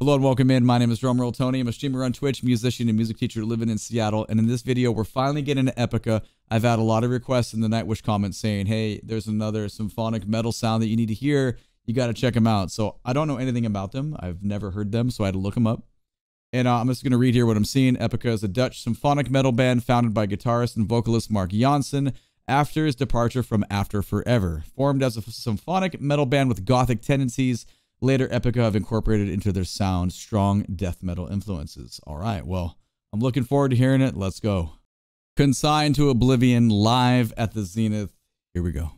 Hello and welcome in. My name is DrumRollTony. I'm a streamer on Twitch, musician and music teacher living in Seattle. And in this video, we're finally getting into EPICA. I've had a lot of requests in the Nightwish comments saying, hey, there's another symphonic metal sound that you need to hear. You got to check them out. So I don't know anything about them. I've never heard them, so I had to look them up. And I'm just going to read here what I'm seeing. EPICA is a Dutch symphonic metal band founded by guitarist and vocalist Mark Janssen after his departure from After Forever. Formed as a symphonic metal band with gothic tendencies, later EPICA have incorporated into their sound strong death metal influences. All right, well, I'm looking forward to hearing it. Let's go. Consign to Oblivion live at the Zenith. Here we go.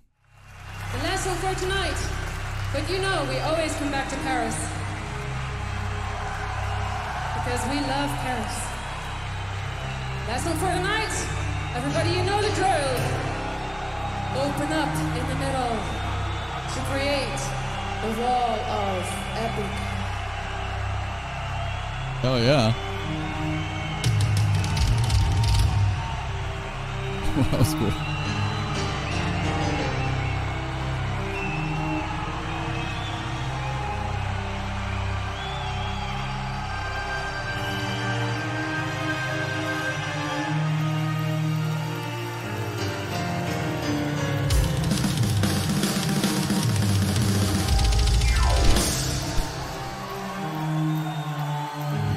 The last song for tonight, but you know we always come back to Paris. Because we love Paris. Last song for tonight, everybody, you know the drill. Open up in the middle to create the wall of epic. Oh yeah. That was cool.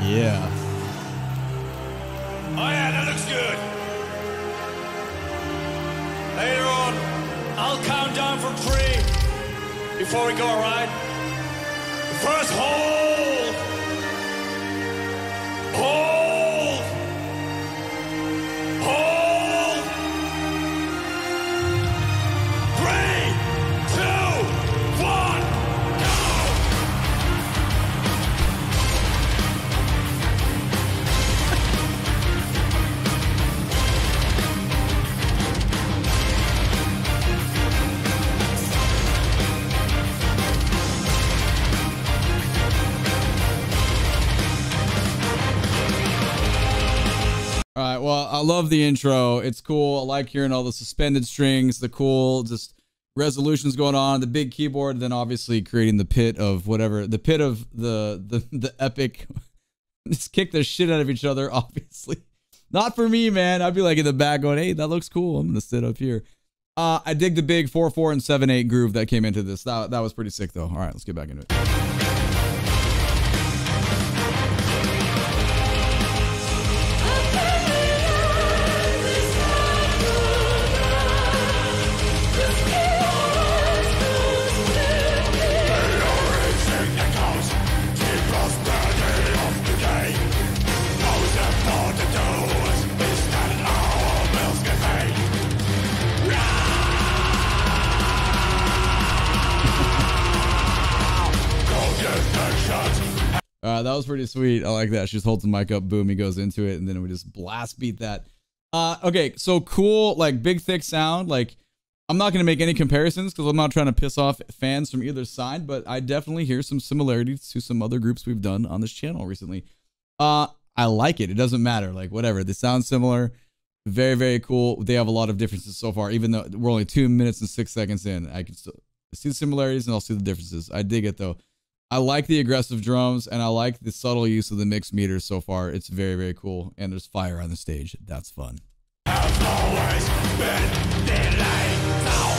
Yeah. Oh yeah, that looks good. Later on, I'll count down from 3 before we go, alright? First, hold! Hold! Hold! 3, 2, 1, go! All right, well, I love the intro. It's cool. I like hearing all the suspended strings, the cool just resolutions going on, the big keyboard, then obviously creating the pit of whatever, the pit of the epic. Just kick the shit out of each other, obviously. Not for me, man. I'd be like in the back going, hey, that looks cool. I'm going to sit up here. I dig the big 4/4 and 7/8 groove that came into this. That was pretty sick, though. All right, let's get back into it. That was pretty sweet. I like that. She just holds the mic up, boom, he goes into it, and then we just blast beat that. Okay, so cool, like big thick sound. Like I'm not gonna make any comparisons because I'm not trying to piss off fans from either side, but I definitely hear some similarities to some other groups we've done on this channel recently. I like it. It doesn't matter, like whatever. They sound similar. Very, very cool. They have a lot of differences so far, even though we're only 2 minutes and 6 seconds in. I can still see the similarities and I'll see the differences. I dig it though. I like the aggressive drums and I like the subtle use of the mix meters so far. It's very, very cool. And there's fire on the stage. That's fun. Has always been delayed, now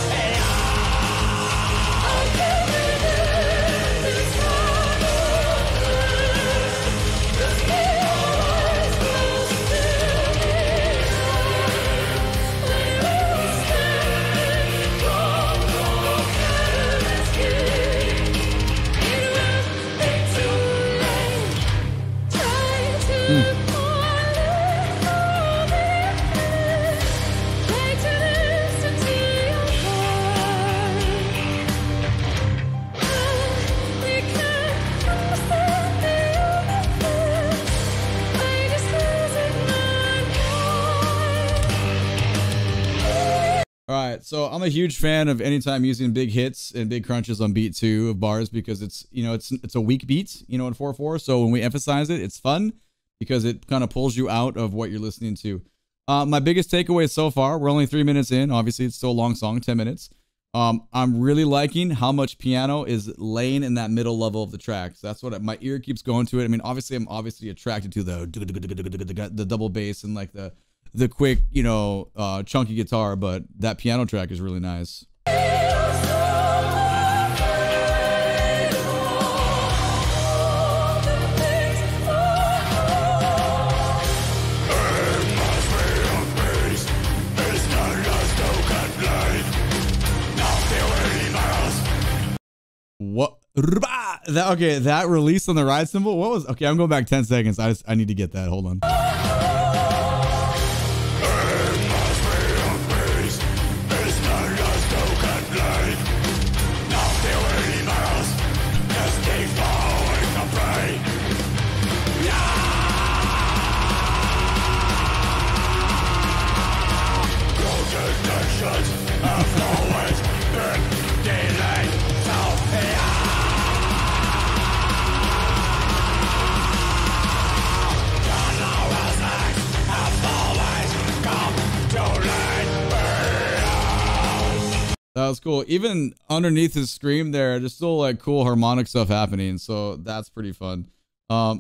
All right, so I'm a huge fan of anytime using big hits and big crunches on beat 2 of bars because it's, you know, it's a weak beat, you know, in 4/4. So when we emphasize it, it's fun because it kind of pulls you out of what you're listening to. My biggest takeaway so far, we're only 3 minutes in. Obviously, it's still a long song, 10 minutes. I'm really liking how much piano is laying in that middle level of the track. So that's what my ear keeps going to it. I mean, obviously, I'm obviously attracted to the double bass and like the quick, you know, chunky guitar, but that piano track is really nice. What? That, okay, that release on the ride cymbal. What was? Okay, I'm going back 10 seconds. I need to get that. Hold on. That was cool. Even underneath his scream there, there's still like cool harmonic stuff happening. So that's pretty fun. I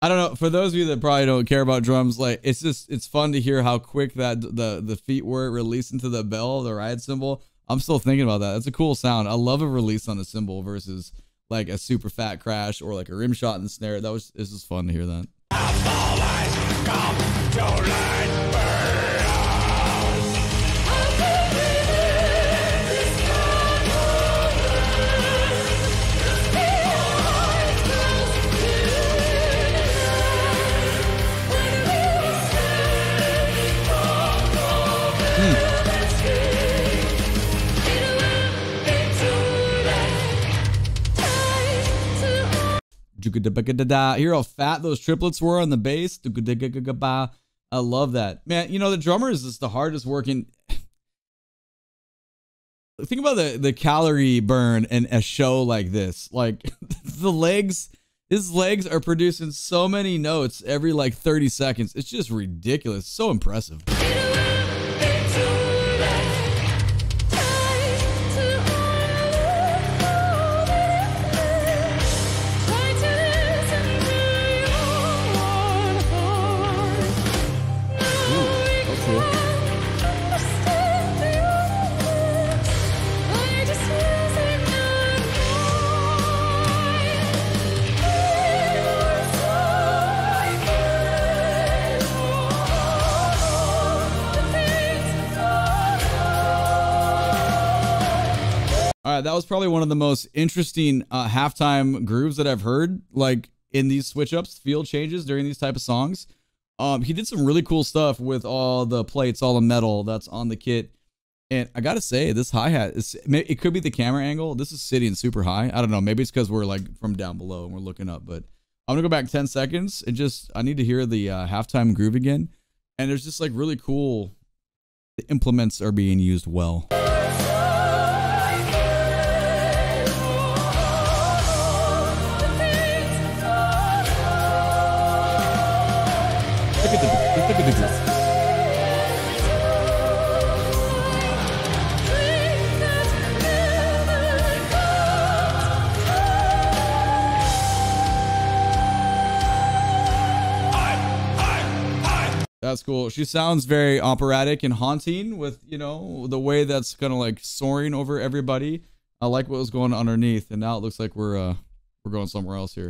don't know. For those of you that probably don't care about drums, like it's fun to hear how quick that the feet were released into the bell, the ride cymbal. I'm still thinking about that. That's a cool sound. I love a release on a cymbal versus like a super fat crash or like a rim shot in the snare. This is fun to hear that. Hear how fat those triplets were on the bass. I love that, man. You know, the drummer is just the hardest working. Think about the calorie burn in a show like this. Like his legs are producing so many notes every like 30 seconds. It's just ridiculous. So impressive. That was probably one of the most interesting halftime grooves that I've heard, like in these switch ups, field changes during these type of songs. He did some really cool stuff with all the plates, all the metal that's on the kit. And I gotta say, this hi-hat, it could be the camera angle. This is sitting super high. I don't know. Maybe it's because we're like from down below and we're looking up. But I'm gonna go back 10 seconds and I need to hear the halftime groove again. And there's just like really cool, the implements are being used well. Look at the groove. That's cool. She sounds very operatic and haunting with, you know, the way that's kind of like soaring over everybody. I like what was going on underneath, and now it looks like we're going somewhere else here.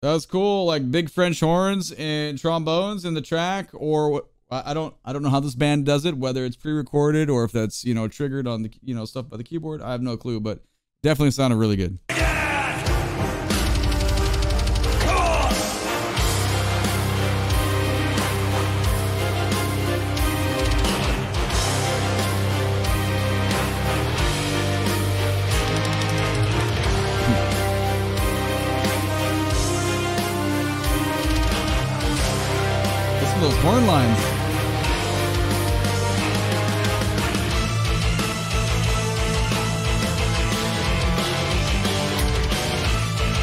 That's cool, like big French horns and trombones in the track, or I don't know how this band does it, whether it's pre-recorded or if that's, you know, triggered on the, you know, stuff by the keyboard. I have no clue, but definitely sounded really good. Horn lines.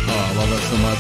Oh, I love that so much.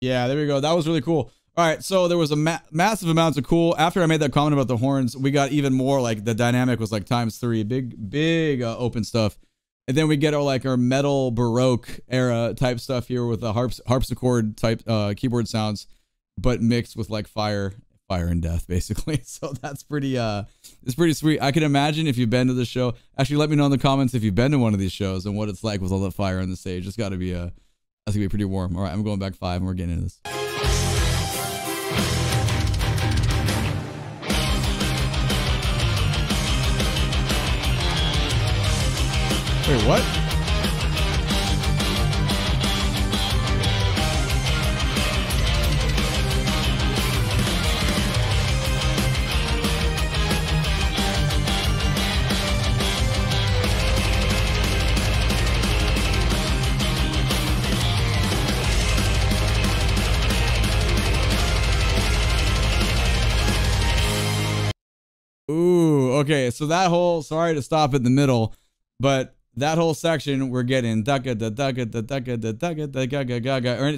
Yeah, there we go. That was really cool. All right, so there was a massive amounts of cool. After I made that comment about the horns, we got even more, like the dynamic was like ×3, big open stuff. And then we get our metal Baroque era type stuff here with the harpsichord type keyboard sounds, but mixed with like fire and death basically. So that's pretty it's pretty sweet. I can imagine if you've been to the show. Actually, let me know in the comments if you've been to one of these shows and what it's like with all the fire on the stage. It's got to be that's gonna be pretty warm. All right, I'm going back 5 and we're getting into this. Wait, what? Ooh, okay, so that whole, sorry to stop in the middle, but that whole section we're getting or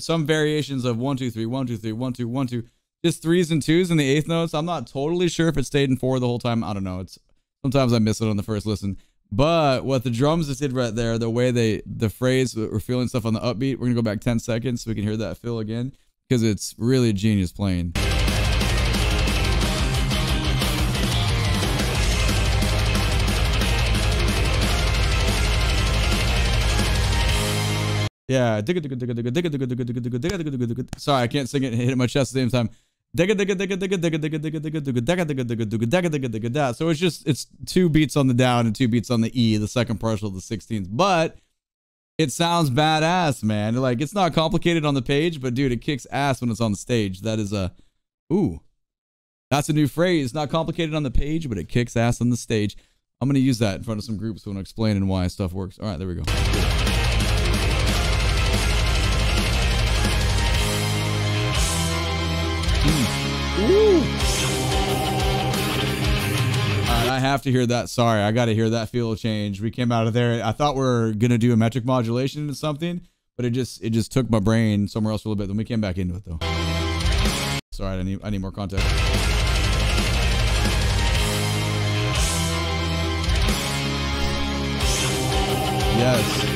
some variations of 1 2 3 1 2 3 1 2 1 2, just 3s and 2s in the 8th notes. I'm not totally sure if it stayed in 4 the whole time. I don't know. It's sometimes I miss it on the first listen. But what the drums just did right there, the way the phrase, we're feeling stuff on the upbeat. We're gonna go back 10 seconds so we can hear that fill again because it's really genius playing. Yeah. Sorry, I can't sing it and hit it in my chest at the same time. So it's 2 beats on the down and 2 beats on the E, the second partial of the 16th. But it sounds badass, man. Like, it's not complicated on the page, but dude, it kicks ass when it's on the stage. That is ooh, that's a new phrase. Not complicated on the page, but it kicks ass on the stage. I'm gonna use that in front of some groups when I'm explaining why stuff works. All right, there we go. Ooh. Alright, I have to hear that. Sorry, I got to hear that feel change. We came out of there. I thought we were gonna do a metric modulation into something, but it just took my brain somewhere else for a little bit. Then we came back into it though. Sorry, I need more context. Yes.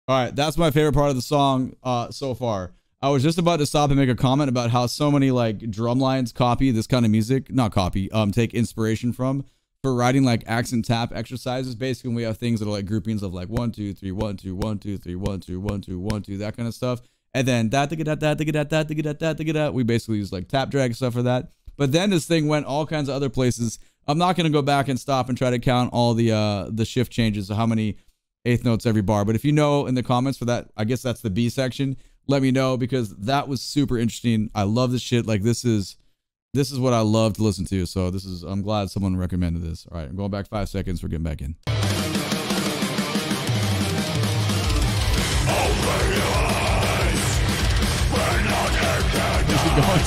All right, that's my favorite part of the song so far. I was just about to stop and make a comment about how so many like drum lines copy this kind of music, not copy, take inspiration from for writing like accent tap exercises. Basically, we have things that are like groupings of like 1 2 3 1 2 1 2 3 1 2 1 2 1 2, that kind of stuff. And then we basically use like tap drag stuff for that. But then this thing went all kinds of other places. I'm not going to go back and stop and try to count all the shift changes of how many 8th notes every bar. But if you know in the comments for that, I guess that's the B section, let me know, because that was super interesting. I love this shit. Like this is what I love to listen to. So I'm glad someone recommended this. All right, I'm going back 5 seconds. We're getting back in. Keep going.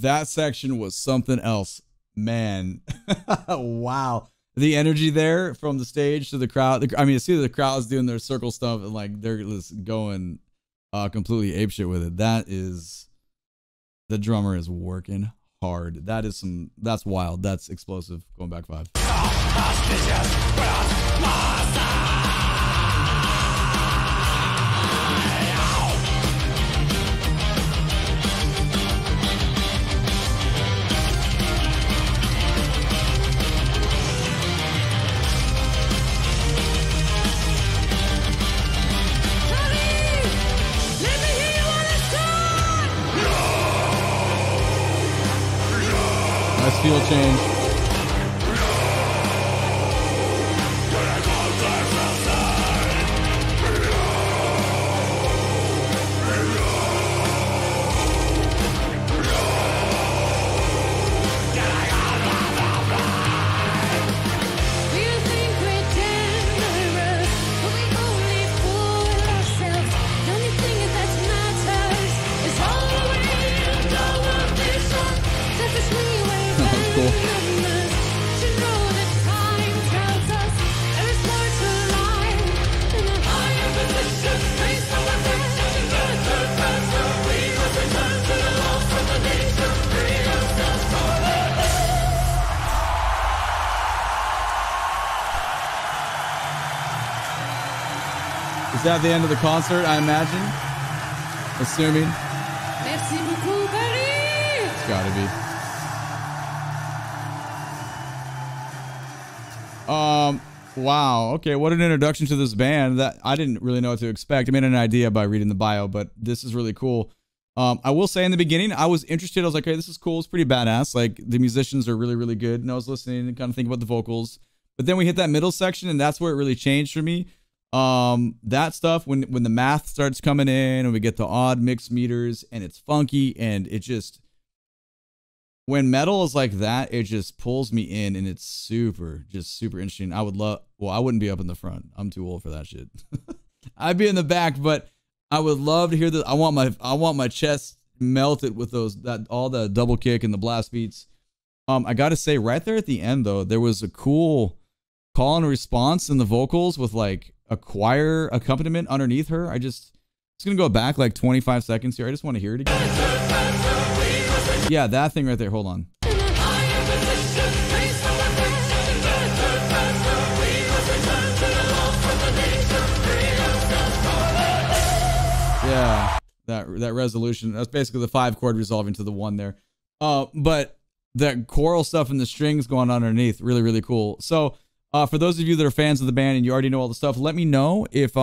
That section was something else, man. Wow. The energy there from the stage to the crowd. I mean, you see the crowd's doing their circle stuff and like they're just going completely apeshit with it. That is, the drummer is working hard. That is that's wild. That's explosive. Going back 5. Nice feel change. Is that the end of the concert, I imagine? Assuming. Merci beaucoup, Barry! It's gotta be. Wow. Okay, what an introduction to this band. That I didn't really know what to expect. I made an idea by reading the bio, but this is really cool. I will say in the beginning, I was interested. I was like, hey, this is cool. It's pretty badass. Like, the musicians are really, really good. And I was listening and kind of thinking about the vocals. But then we hit that middle section, and that's where it really changed for me. That stuff, when the math starts coming in and we get the odd mix meters and it's funky and it just, when metal is like that, it just pulls me in and it's super interesting. I would love, well, I wouldn't be up in the front. I'm too old for that shit. I'd be in the back, but I would love to hear that. I want my chest melted with all the double kick and the blast beats. I got to say right there at the end though, there was a cool call and response in the vocals with like a choir accompaniment underneath her. It's gonna go back like 25 seconds here. I just want to hear it again. Yeah, that thing right there. Hold on. Yeah, that resolution. That's basically the 5 chord resolving to the 1 there. But that choral stuff and the strings going on underneath, really, really cool. So for those of you that are fans of the band and you already know all the stuff, let me know if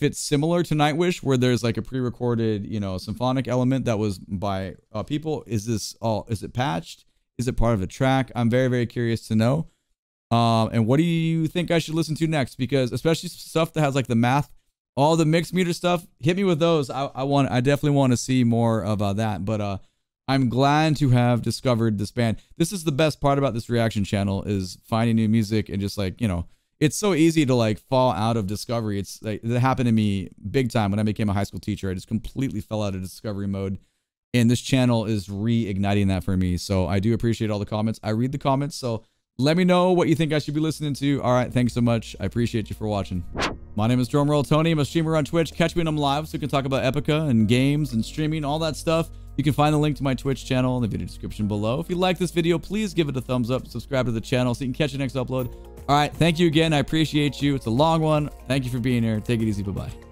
it's similar to Nightwish, where there's like a pre-recorded, symphonic element that was by people. Is it patched? Is it part of a track? I'm very, very curious to know. And what do you think I should listen to next? Because especially stuff that has like the math, all the mixed meter stuff, hit me with those. I definitely want to see more about that. But I'm glad to have discovered this band. This is the best part about this reaction channel, is finding new music and just like, it's so easy to like fall out of discovery. It's like, it happened to me big time when I became a high school teacher. I just completely fell out of discovery mode. And this channel is reigniting that for me. So I do appreciate all the comments. I read the comments. So let me know what you think I should be listening to. All right. Thanks so much. I appreciate you for watching. My name is DrumRollTony. I'm a streamer on Twitch. Catch me when I'm live so we can talk about EPICA and games and streaming, all that stuff. You can find the link to my Twitch channel in the video description below. If you like this video, please give it a thumbs up. Subscribe to the channel so you can catch the next upload. All right. Thank you again. I appreciate you. It's a long one. Thank you for being here. Take it easy. Bye-bye.